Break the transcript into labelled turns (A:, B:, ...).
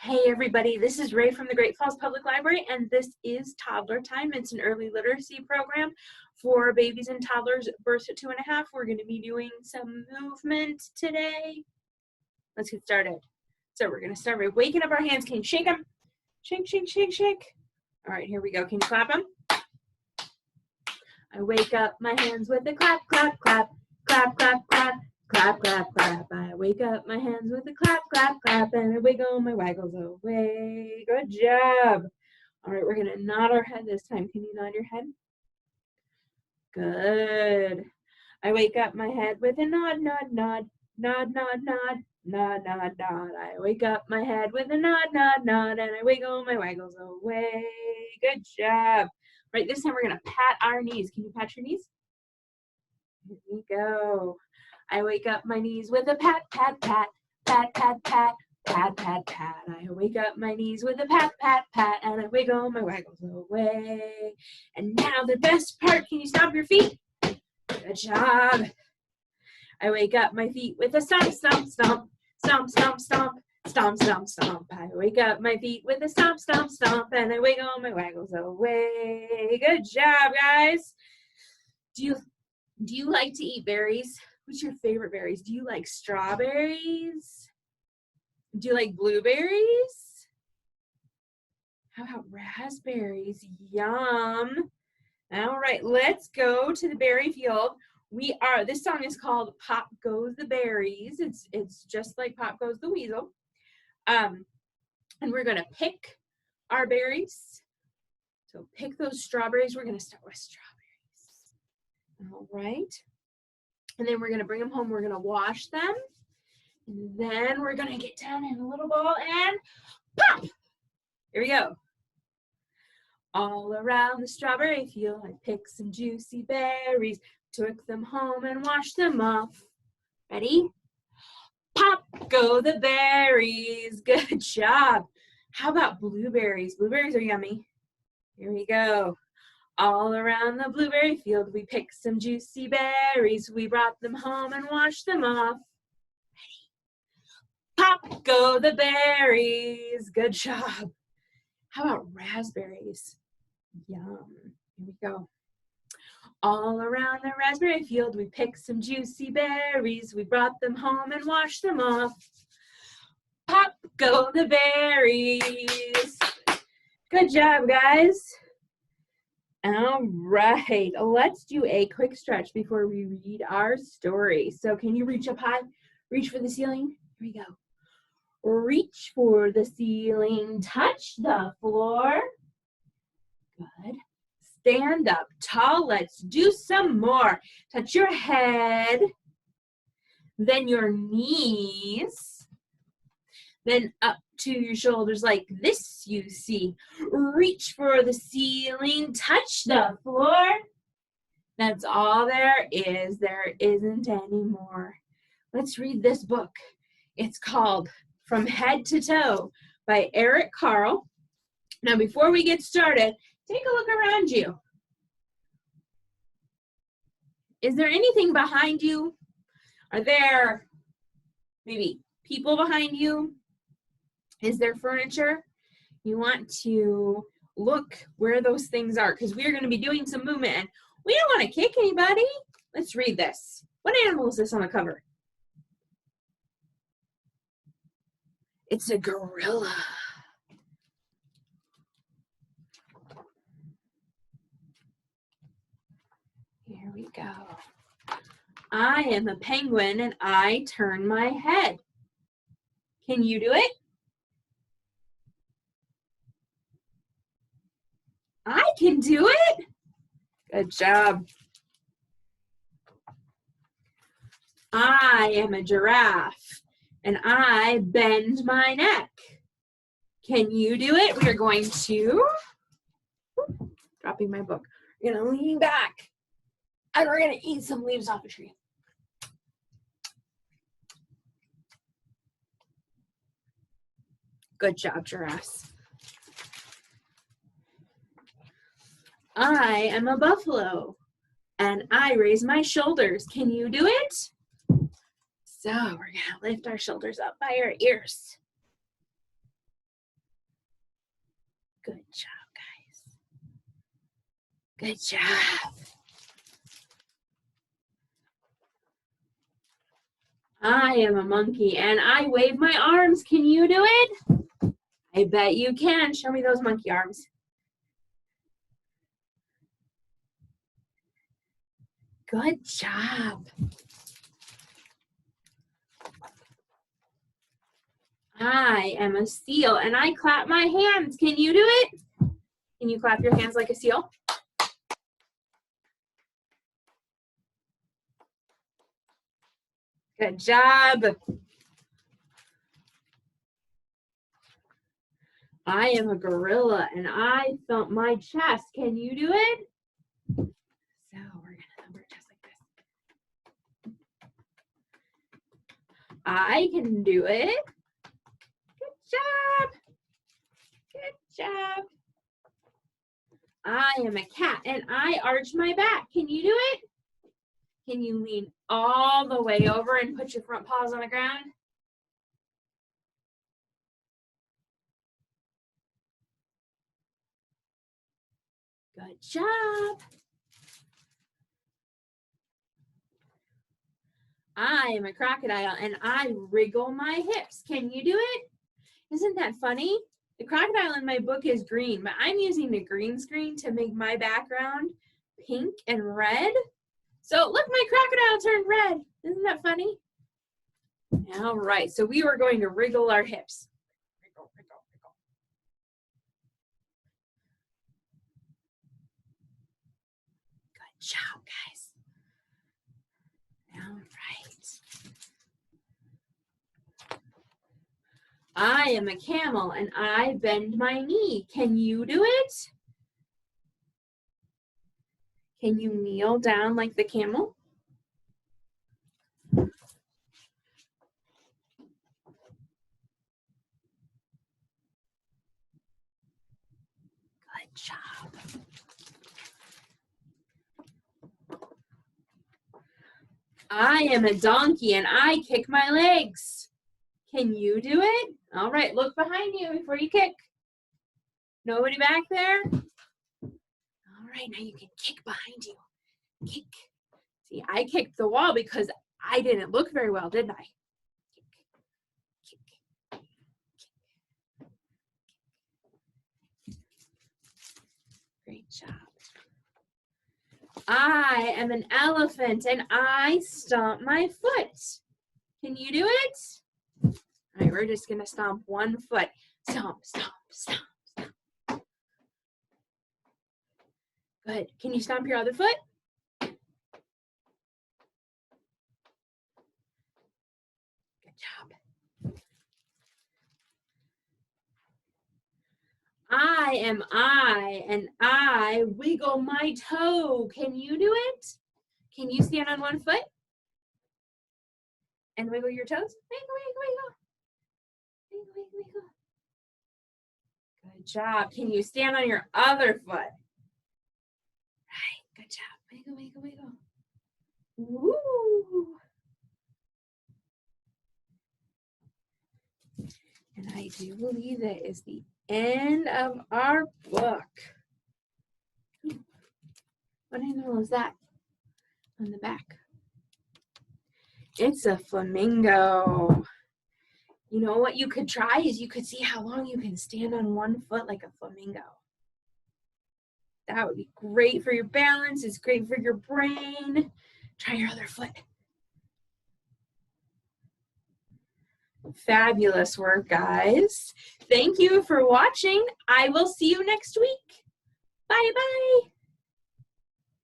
A: Hey everybody, this is Ray from the Great Falls Public Library, and this is Toddler Time. It's an early literacy program for babies and toddlers birth at 2.5. We're going to be doing some movement today. Let's get started. So we're going to start by waking up our hands. Can you shake them? Shake, shake, shake, shake. All right, here we go. Can you clap them? I wake up my hands with a clap, clap, clap, clap, clap, clap. Clap, clap, clap. I wake up my hands with a clap, clap, clap, and I wiggle my waggles away. Good job. All right, we're going to nod our head this time. Can you nod your head? Good. I wake up my head with a nod, nod, nod, nod, nod, nod, nod, nod, nod. I wake up my head with a nod, nod, nod, and I wiggle my waggles away. Good job. All right, this time we're going to pat our knees. Can you pat your knees? Here we go. I wake up my knees with a pat, pat, pat, pat, pat, pat, pat, pat, pat. I wake up my knees with a pat, pat, pat, and I wiggle my waggles away. And now the best part, can you stomp your feet? Good job. I wake up my feet with a stomp, stomp, stomp, stomp, stomp, stomp, stomp, stomp, stomp. I wake up my feet with a stomp, stomp, stomp, and I wiggle my waggles away. Good job, guys. Do you like to eat berries? What's your favorite berries? Do you like strawberries? Do you like blueberries? How about raspberries? Yum. All right, let's go to the berry field. This song is called Pop Goes the Berries. It's just like Pop Goes the Weasel. And we're gonna pick our berries. So pick those strawberries. We're gonna start with strawberries. All right. And then we're going to bring them home. We're going to wash them. And then we're going to get down in a little ball and pop. Here we go. All around the strawberry field, I picked some juicy berries, took them home and washed them off. Ready? Pop go the berries. Good job. How about blueberries? Blueberries are yummy. Here we go. All around the blueberry field, we picked some juicy berries. We brought them home and washed them off. Ready? Pop go the berries. Good job. How about raspberries? Yum. Here we go. All around the raspberry field, we picked some juicy berries. We brought them home and washed them off. Pop go the berries. Good job, guys. All right, let's do a quick stretch before we read our story. So can you reach up high? Reach for the ceiling. Here we go. Reach for the ceiling. Touch the floor. Good. Stand up tall. Let's do some more. Touch your head. Then your knees. Then up to your shoulders like this, you see. Reach for the ceiling, touch the floor. That's all there is. There isn't any more. Let's read this book. It's called From Head to Toe by Eric Carle. Now, before we get started, take a look around you. Is there anything behind you? Are there maybe people behind you? Is there furniture? You want to look where those things are because we're going to be doing some movement and we don't want to kick anybody. Let's read this. What animal is this on the cover? It's a gorilla. Here we go. I am a penguin and I turn my head. Can you do it? I can do it. Good job. I am a giraffe and I bend my neck. Can you do it? We are going to, dropping my book. We're going to lean back and we're going to eat some leaves off a tree. Good job, giraffes. I am a buffalo and I raise my shoulders. Can you do it? So we're gonna lift our shoulders up by our ears. Good job, guys. Good job. I am a monkey and I wave my arms. Can you do it? I bet you can. Show me those monkey arms. Good job. I am a seal and I clap my hands. Can you do it? Can you clap your hands like a seal? Good job. I am a gorilla and I thump my chest. Can you do it? So we're going to thump our chest like this. I can do it. Good job. Good job. I am a cat and I arch my back. Can you do it? Can you lean all the way over and put your front paws on the ground? Good job. I am a crocodile and I wriggle my hips. Can you do it? Isn't that funny? The crocodile in my book is green, but I'm using the green screen to make my background pink and red. So look, my crocodile turned red. Isn't that funny? All right, so we were going to wriggle our hips. Wriggle, wriggle, wriggle. Good job, guys. All right. I am a camel and I bend my knee. Can you do it? Can you kneel down like the camel? Good job. I am a donkey and I kick my legs. Can you do it? All right, look behind you before you kick. Nobody back there? All right, now you can kick behind you. Kick. See, I kicked the wall because I didn't look very well, didn't I? Kick, kick, kick. Great job. I am an elephant and I stomp my foot. Can you do it? All right, we're just gonna stomp one foot. Stomp, stomp, stomp, stomp. Good. Can you stomp your other foot? Good job. I am I, and I wiggle my toe. Can you do it? Can you stand on one foot and wiggle your toes? Wiggle, wiggle, wiggle. Wiggle, wiggle, wiggle. Good job. Can you stand on your other foot? Right. Good job. Wiggle, wiggle, wiggle. Woo. And I do believe that is the end of our book. What animal is that on the back? It's a flamingo. You know what you could try is you could see how long you can stand on one foot like a flamingo. That would be great for your balance. It's great for your brain. Try your other foot. Fabulous work, guys. Thank you for watching. I will see you next week. Bye-bye.